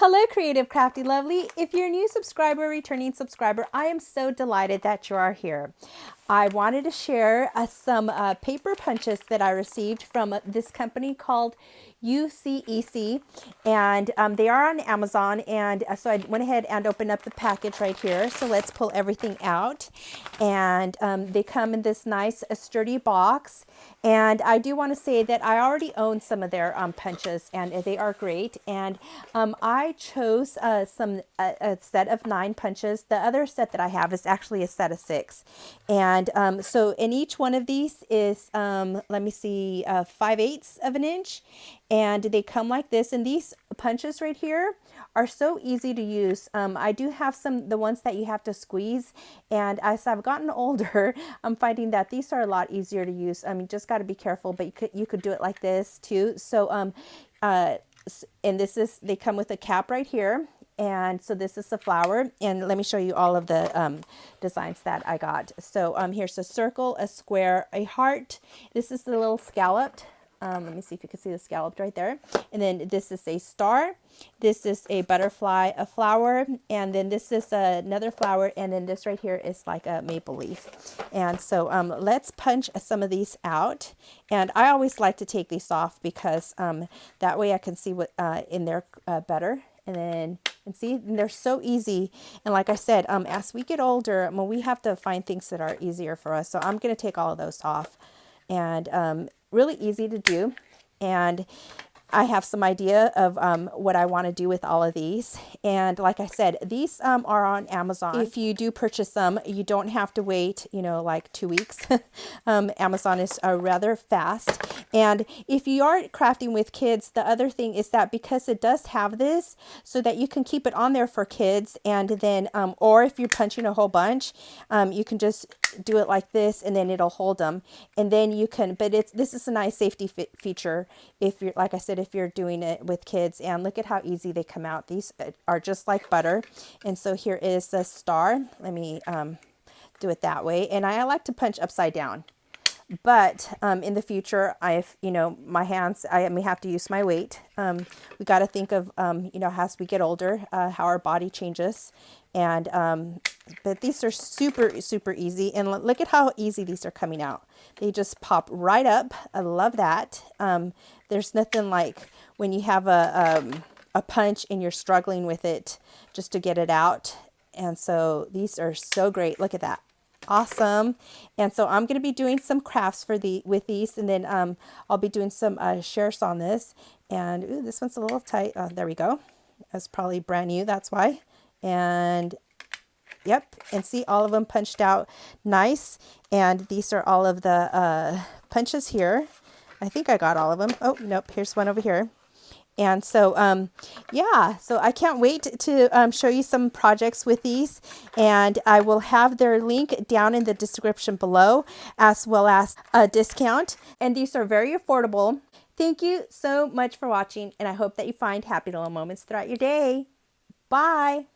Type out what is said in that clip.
Hello, Creative Crafty Lovely. If you're a new subscriber, returning subscriber, I am so delighted that you are here. I wanted to share some paper punches that I received from this company called UCEC, and they are on Amazon. And so I went ahead and opened up the package right here. So let's pull everything out. And they come in this nice sturdy box. And I do want to say that I already own some of their punches, and they are great. And I chose a set of 9 punches. The other set that I have is actually a set of 6. And so in each one of these is, let me see, 5/8 of an inch. And they come like this. And these punches right here are so easy to use. I do have the ones that you have to squeeze. And as I've gotten older, I'm finding that these are a lot easier to use. You just got to be careful, but you could do it like this too. So, and they come with a cap right here. And so this is the flower, and let me show you all of the designs that I got. So here's a circle, a square, a heart. This is the little scalloped. Let me see if you can see the scalloped right there. And then this is a star. This is a butterfly, a flower, and then this is another flower, and then this right here is like a maple leaf. And so let's punch some of these out. And I always like to take these off because that way I can see what in there better. And see, they're so easy. And like I said, as we get older, we have to find things that are easier for us. So I'm going to take all of those off, and really easy to do. And I have some idea of what I want to do with all of these. And like I said, these are on Amazon. If you do purchase them, you don't have to wait, like 2 weeks. Amazon is rather fast. And if you are crafting with kids, the other thing is that because it does have this, so that you can keep it on there for kids. And then, or if you're punching a whole bunch, you can just do it like this, and then it'll hold them. And then you can, but this is a nice safety feature if you're, like I said, if you're doing it with kids. And look at how easy they come out. These are just like butter. And so here is the star. Let me do it that way. And I like to punch upside down. But in the future, my hands, I may have to use my weight. We got to think of, as we get older, how our body changes. And but these are super, super easy. And look at how easy these are coming out. They just pop right up. I love that. There's nothing like when you have a punch and you're struggling with it just to get it out. And so these are so great. Look at that. Awesome. And so I'm going to be doing some crafts with these, and then I'll be doing some shares on this. And ooh, this one's a little tight. There we go. That's probably brand new. That's why. And yep. And see, all of them punched out nice. And these are all of the punches here. I think I got all of them. Oh, nope. Here's one over here. And so, yeah, so I can't wait to show you some projects with these, and I will have their link down in the description below, as well as a discount. And these are very affordable. Thank you so much for watching, and I hope that you find happy little moments throughout your day. Bye.